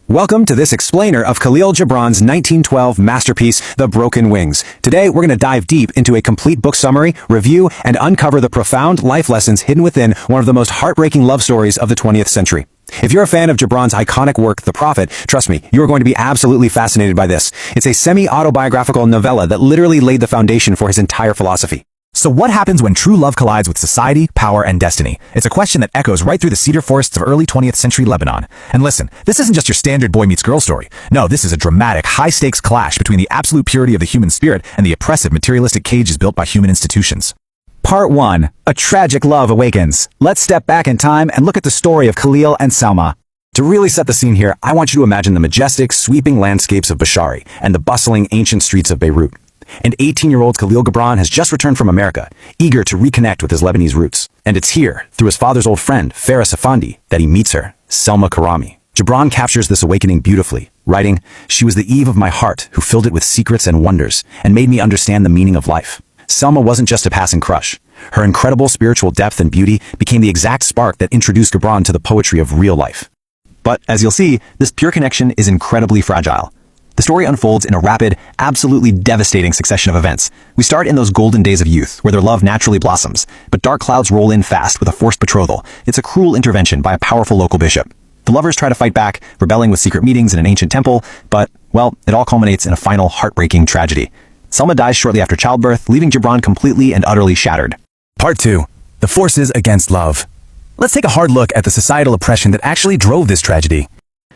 Welcome to this explainer of Kahlil Gibran's 1912 masterpiece, The Broken Wings. Today, we're going to dive deep into a complete book summary, review, and uncover the profound life lessons hidden within one of the most heartbreaking love stories of the 20th century. If you're a fan of Gibran's iconic work, The Prophet, trust me, you are going to be absolutely fascinated by this. It's a semi-autobiographical novella that literally laid the foundation for his entire philosophy. So what happens when true love collides with society, power, and destiny? It's a question that echoes right through the cedar forests of early 20th century Lebanon. And listen, this isn't just your standard boy meets girl story. No, this is a dramatic, high-stakes clash between the absolute purity of the human spirit and the oppressive materialistic cages built by human institutions. Part 1. A tragic love awakens. Let's step back in time and look at the story of Kahlil and Selma. To really set the scene here, I want you to imagine the majestic, sweeping landscapes of Bashari and the bustling, ancient streets of Beirut. And 18-year-old Kahlil Gibran has just returned from America, eager to reconnect with his Lebanese roots. And it's here, through his father's old friend, Faris Effendi, that he meets her, Selma Karami. Gibran captures this awakening beautifully, writing, "She was the Eve of my heart, who filled it with secrets and wonders, and made me understand the meaning of life." Selma wasn't just a passing crush. Her incredible spiritual depth and beauty became the exact spark that introduced Gibran to the poetry of real life. But, as you'll see, this pure connection is incredibly fragile. The story unfolds in a rapid, absolutely devastating succession of events. We start in those golden days of youth, where their love naturally blossoms, but dark clouds roll in fast with a forced betrothal. It's a cruel intervention by a powerful local bishop. The lovers try to fight back, rebelling with secret meetings in an ancient temple, but, well, it all culminates in a final heartbreaking tragedy. Selma dies shortly after childbirth, leaving Gibran completely and utterly shattered. Part 2. The forces against love. Let's take a hard look at the societal oppression that actually drove this tragedy.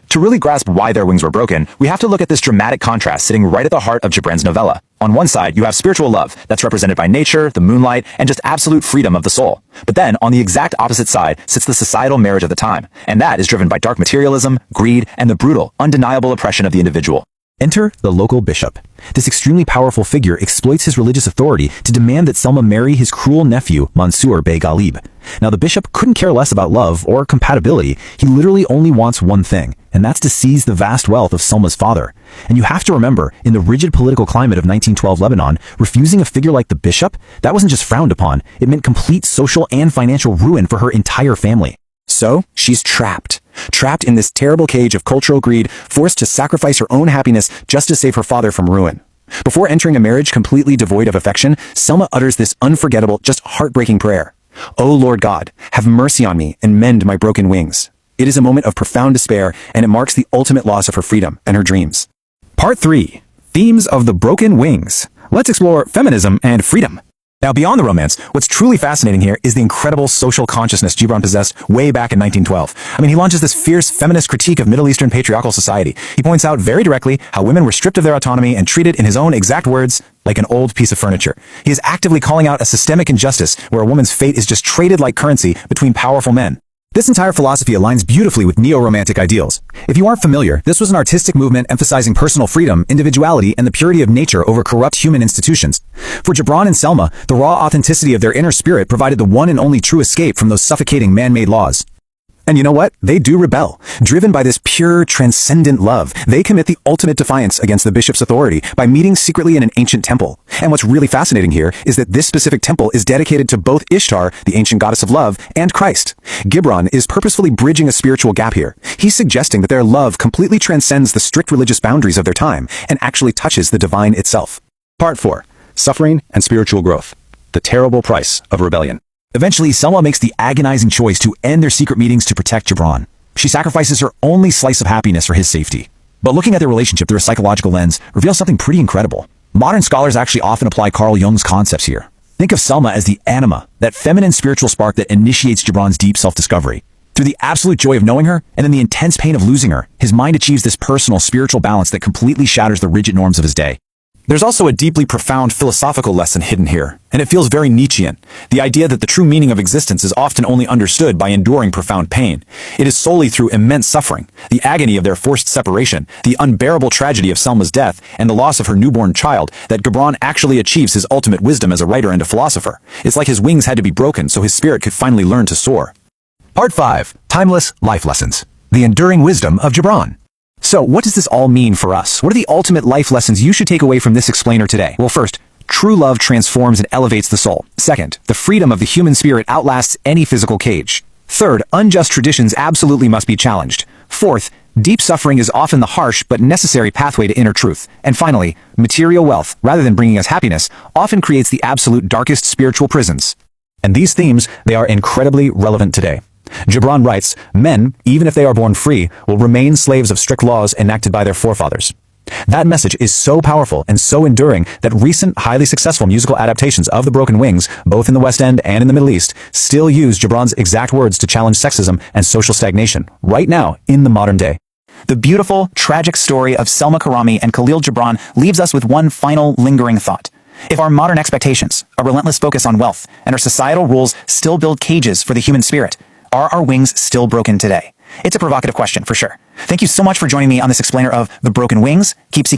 To really grasp why their wings were broken, we have to look at this dramatic contrast sitting right at the heart of Gibran's novella. On one side, you have spiritual love that's represented by nature, the moonlight, and just absolute freedom of the soul. But then, on the exact opposite side, sits the societal marriage of the time, and that is driven by dark materialism, greed, and the brutal, undeniable oppression of the individual. Enter the local bishop. This extremely powerful figure exploits his religious authority to demand that Selma marry his cruel nephew, Mansour Bey Ghalib. Now, the bishop couldn't care less about love or compatibility. He literally only wants one thing, and that's to seize the vast wealth of Selma's father. And you have to remember, in the rigid political climate of 1912 Lebanon, refusing a figure like the bishop, that wasn't just frowned upon, it meant complete social and financial ruin for her entire family. So, she's trapped in this terrible cage of cultural greed, forced to sacrifice her own happiness just to save her father from ruin. Before entering a marriage completely devoid of affection, Selma utters this unforgettable, just heartbreaking prayer. "O Lord God, have mercy on me and mend my broken wings." It is a moment of profound despair, and it marks the ultimate loss of her freedom and her dreams. Part 3. Themes of the Broken Wings. Let's explore feminism and freedom. Now, beyond the romance, what's truly fascinating here is the incredible social consciousness Gibran possessed way back in 1912. I mean, he launches this fierce feminist critique of Middle Eastern patriarchal society. He points out very directly how women were stripped of their autonomy and treated, in his own exact words, like an old piece of furniture. He is actively calling out a systemic injustice where a woman's fate is just traded like currency between powerful men. This entire philosophy aligns beautifully with neo-romantic ideals. If you aren't familiar, this was an artistic movement emphasizing personal freedom, individuality, and the purity of nature over corrupt human institutions. For Gibran and Selma, the raw authenticity of their inner spirit provided the one and only true escape from those suffocating man-made laws. And you know what? They do rebel. Driven by this pure, transcendent love, they commit the ultimate defiance against the bishop's authority by meeting secretly in an ancient temple. And what's really fascinating here is that this specific temple is dedicated to both Ishtar, the ancient goddess of love, and Christ. Gibran is purposefully bridging a spiritual gap here. He's suggesting that their love completely transcends the strict religious boundaries of their time and actually touches the divine itself. Part 4. Suffering and spiritual growth. The terrible price of rebellion. Eventually, Selma makes the agonizing choice to end their secret meetings to protect Gibran. She sacrifices her only slice of happiness for his safety. But looking at their relationship through a psychological lens reveals something pretty incredible. Modern scholars actually often apply Carl Jung's concepts here. Think of Selma as the anima, that feminine spiritual spark that initiates Gibran's deep self-discovery. Through the absolute joy of knowing her, and in the intense pain of losing her, his mind achieves this personal spiritual balance that completely shatters the rigid norms of his day. There's also a deeply profound philosophical lesson hidden here, and it feels very Nietzschean. The idea that the true meaning of existence is often only understood by enduring profound pain. It is solely through immense suffering, the agony of their forced separation, the unbearable tragedy of Selma's death, and the loss of her newborn child, that Gibran actually achieves his ultimate wisdom as a writer and a philosopher. It's like his wings had to be broken so his spirit could finally learn to soar. Part 5. Timeless life lessons. The enduring wisdom of Gibran. So, what does this all mean for us? What are the ultimate life lessons you should take away from this explainer today? Well, first, true love transforms and elevates the soul. Second, the freedom of the human spirit outlasts any physical cage. Third, unjust traditions absolutely must be challenged. Fourth, deep suffering is often the harsh but necessary pathway to inner truth. And finally, material wealth, rather than bringing us happiness, often creates the absolute darkest spiritual prisons. And these themes, they are incredibly relevant today. Gibran writes, men, even if they are born free, will remain slaves of strict laws enacted by their forefathers. That message is so powerful and so enduring that recent, highly successful musical adaptations of The Broken Wings, both in the West End and in the Middle East, still use Gibran's exact words to challenge sexism and social stagnation, right now, in the modern day. The beautiful, tragic story of Selma Karami and Kahlil Gibran leaves us with one final, lingering thought. If our modern expectations, a relentless focus on wealth, and our societal rules still build cages for the human spirit, are our wings still broken today? It's a provocative question, for sure. Thank you so much for joining me on this explainer of The Broken Wings. Keep seeking